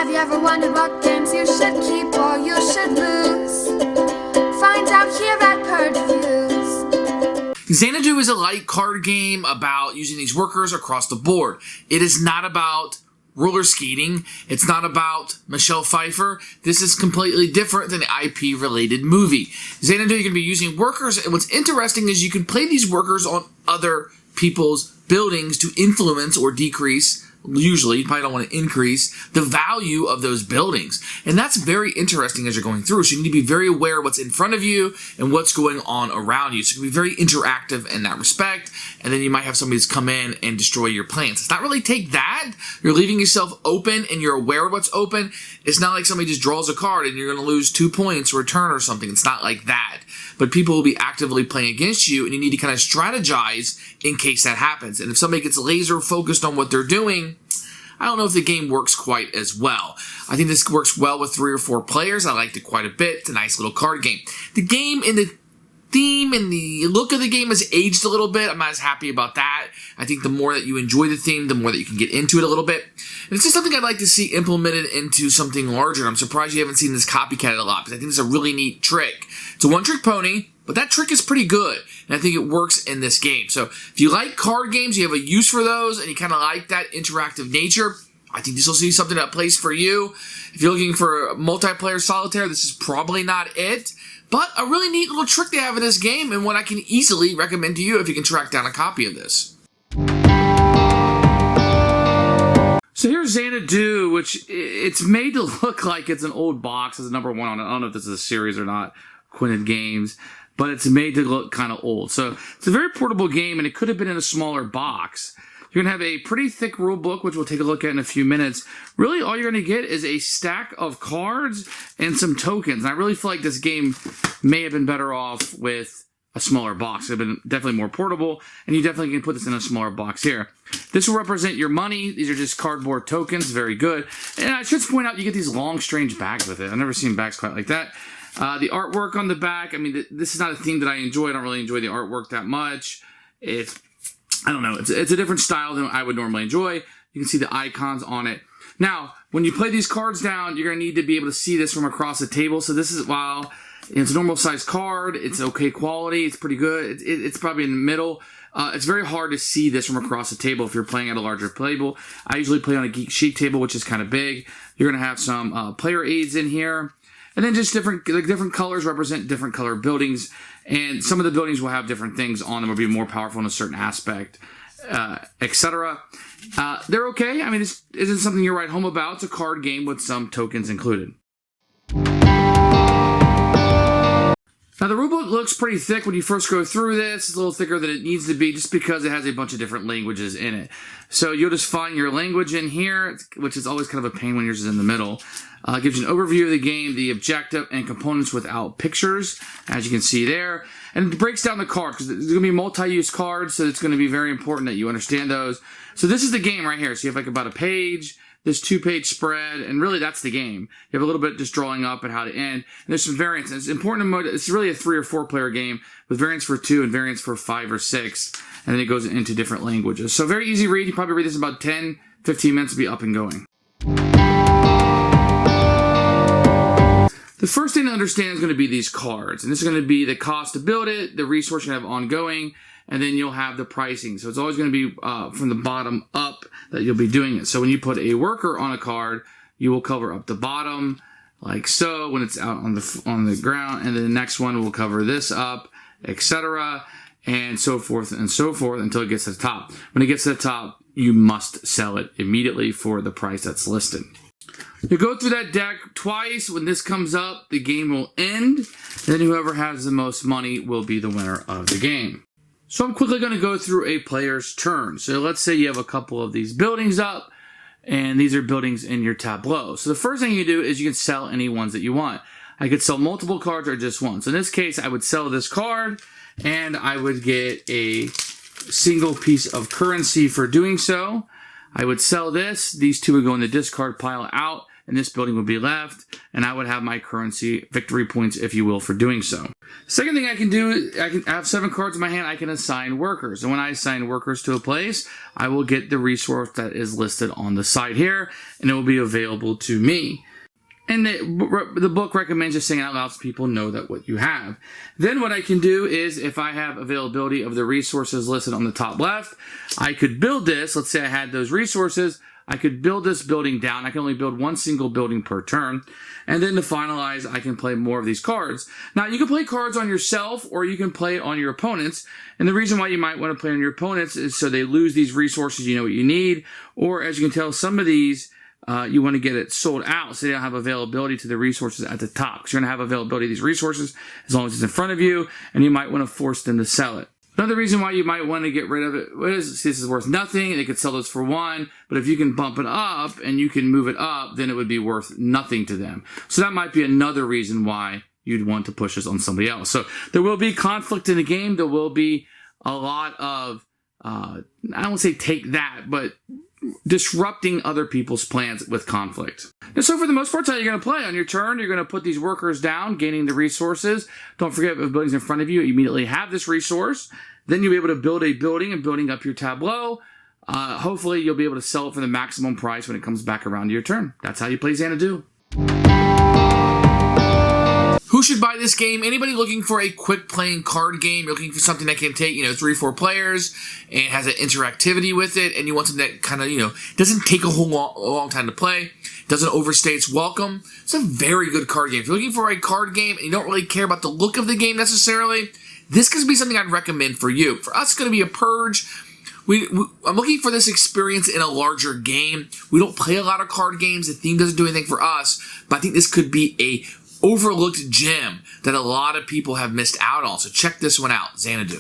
Have you ever wondered what games you should keep or you should lose? Find out here at Purge Reviews. Xanadu is a light card game about using these workers across the board. It is not about roller skating. It's not about Michelle Pfeiffer. This is completely different than an IP-related movie. Xanadu, you're going to be using workers, and what's interesting is you can play these workers on other people's buildings to influence or decrease, usually, you probably don't want to increase, the value of those buildings. And that's very interesting as you're going through. So you need to be very aware of what's in front of you and what's going on around you. So it can be very interactive in that respect. And then you might have somebody that's come in and destroy your plants. It's not really take that. You're leaving yourself open and you're aware of what's open. It's not like somebody just draws a card and you're going to lose 2 points or a turn or something. It's not like that. But people will be actively playing against you, and you need to kind of strategize in case that happens. And if somebody gets laser focused on what they're doing, I don't know if the game works quite as well. I think this works well with 3 or 4 players. I liked it quite a bit. It's a nice little card game. The game and the theme and the look of the game has aged a little bit. I'm not as happy about that. I think the more that you enjoy the theme, the more that you can get into it a little bit. And it's just something I'd like to see implemented into something larger. And I'm surprised you haven't seen this copycatted a lot, because I think it's a really neat trick. It's a one-trick pony, but that trick is pretty good, and I think it works in this game. So if you like card games, you have a use for those, and you kind of like that interactive nature, I think this will be something that plays for you. If you're looking for multiplayer solitaire, this is probably not it. But a really neat little trick they have in this game, and one I can easily recommend to you if you can track down a copy of this. So here's Xanadu, which it's made to look like it's an old box. It's number 1 on it. I don't know if this is a series or not, Quinted Games, but it's made to look kind of old. So it's a very portable game, and it could have been in a smaller box. You're going to have a pretty thick rule book, which we'll take a look at in a few minutes. Really, all you're going to get is a stack of cards and some tokens. And I really feel like this game may have been better off with a smaller box. It would have been definitely more portable, and you definitely can put this in a smaller box here. This will represent your money. These are just cardboard tokens. Very good. And I should point out, you get these long, strange bags with it. I've never seen bags quite like that. The artwork on the back, I mean, this is not a theme that I enjoy. I don't really enjoy the artwork that much. I don't know. It's a different style than I would normally enjoy. You can see the icons on it. Now, when you play these cards down, you're going to need to be able to see this from across the table. So this is, while it's a normal size card, it's okay quality, it's pretty good. It's probably in the middle. It's very hard to see this from across the table if you're playing at a larger table. I usually play on a Geek Chic table, which is kind of big. You're going to have some player aids in here. And then just different colors represent different color buildings. And some of the buildings will have different things on them, will be more powerful in a certain aspect, etc. They're okay. I mean, this isn't something you write home about. It's a card game with some tokens included. Now, the rulebook looks pretty thick when you first go through this. It's a little thicker than it needs to be just because it has a bunch of different languages in it. So you'll just find your language in here, which is always kind of a pain when yours is in the middle. It gives you an overview of the game, the objective, and components without pictures, as you can see there. And it breaks down the cards, because there's going to be multi-use cards, so it's going to be very important that you understand those. So this is the game right here. So you have like about a page, this 2-page spread, and really that's the game. You have a little bit just drawing up and how to end. And there's some variants. And it's important to note, it's really a 3 or 4 player game with variants for 2 and variants for 5 or 6. And then it goes into different languages. So very easy read. You probably read this in about 10, 15 minutes to be up and going. The first thing to understand is going to be these cards. And this is going to be the cost to build it, the resource you're going to have ongoing, and then you'll have the pricing. So it's always going to be from the bottom up that you'll be doing it. So when you put a worker on a card, you will cover up the bottom, like so, when it's out on the ground. And then the next one will cover this up, etc., and so forth until it gets to the top. When it gets to the top, you must sell it immediately for the price that's listed. You go through that deck twice. When this comes up, the game will end. And then whoever has the most money will be the winner of the game. So I'm quickly going to go through a player's turn. So let's say you have a couple of these buildings up, and these are buildings in your tableau. So the first thing you do is you can sell any ones that you want. I could sell multiple cards or just one. So in this case, I would sell this card, and I would get a single piece of currency for doing so. I would sell this. These 2 would go in the discard pile out and this building would be left, and I would have my currency, victory points, if you will, for doing so. Second thing I can do, I have 7 cards in my hand, I can assign workers. And when I assign workers to a place, I will get the resource that is listed on the side here, and it will be available to me. And the book recommends just saying out loud so people know that what you have. Then what I can do is, if I have availability of the resources listed on the top left, I could build this. Let's say I had those resources. I could build this building down. I can only build one single building per turn. And then to finalize, I can play more of these cards. Now, you can play cards on yourself, or you can play on your opponents. And the reason why you might want to play on your opponents is so they lose these resources, you know what you need. Or as you can tell, some of these, you want to get it sold out so they don't have availability to the resources at the top. So you're going to have availability of these resources as long as it's in front of you, and you might want to force them to sell it. Another reason why you might want to get rid of it is this is worth nothing. They could sell this for 1, but if you can bump it up and you can move it up, then it would be worth nothing to them. So that might be another reason why you'd want to push this on somebody else. So there will be conflict in the game. There will be a lot of, I don't want to say take that, but disrupting other people's plans with conflict. And so for the most part, that's how you're going to play. On your turn, you're going to put these workers down, gaining the resources. Don't forget, if a building's in front of you, you immediately have this resource. Then you'll be able to build a building and building up your tableau. Hopefully, you'll be able to sell it for the maximum price when it comes back around to your turn. That's how you play Xanadu. Who should buy this game? Anybody looking for a quick playing card game? You're looking for something that can take, 3 or 4 players and has an interactivity with it, and you want something that kind of, doesn't take a long time to play, doesn't overstay its welcome. It's a very good card game. If you're looking for a card game and you don't really care about the look of the game necessarily, this could be something I'd recommend for you. For us, it's going to be a Purge. I'm looking for this experience in a larger game. We don't play a lot of card games. The theme doesn't do anything for us, but I think this could be a overlooked gem that a lot of people have missed out on. So check this one out, Xanadu.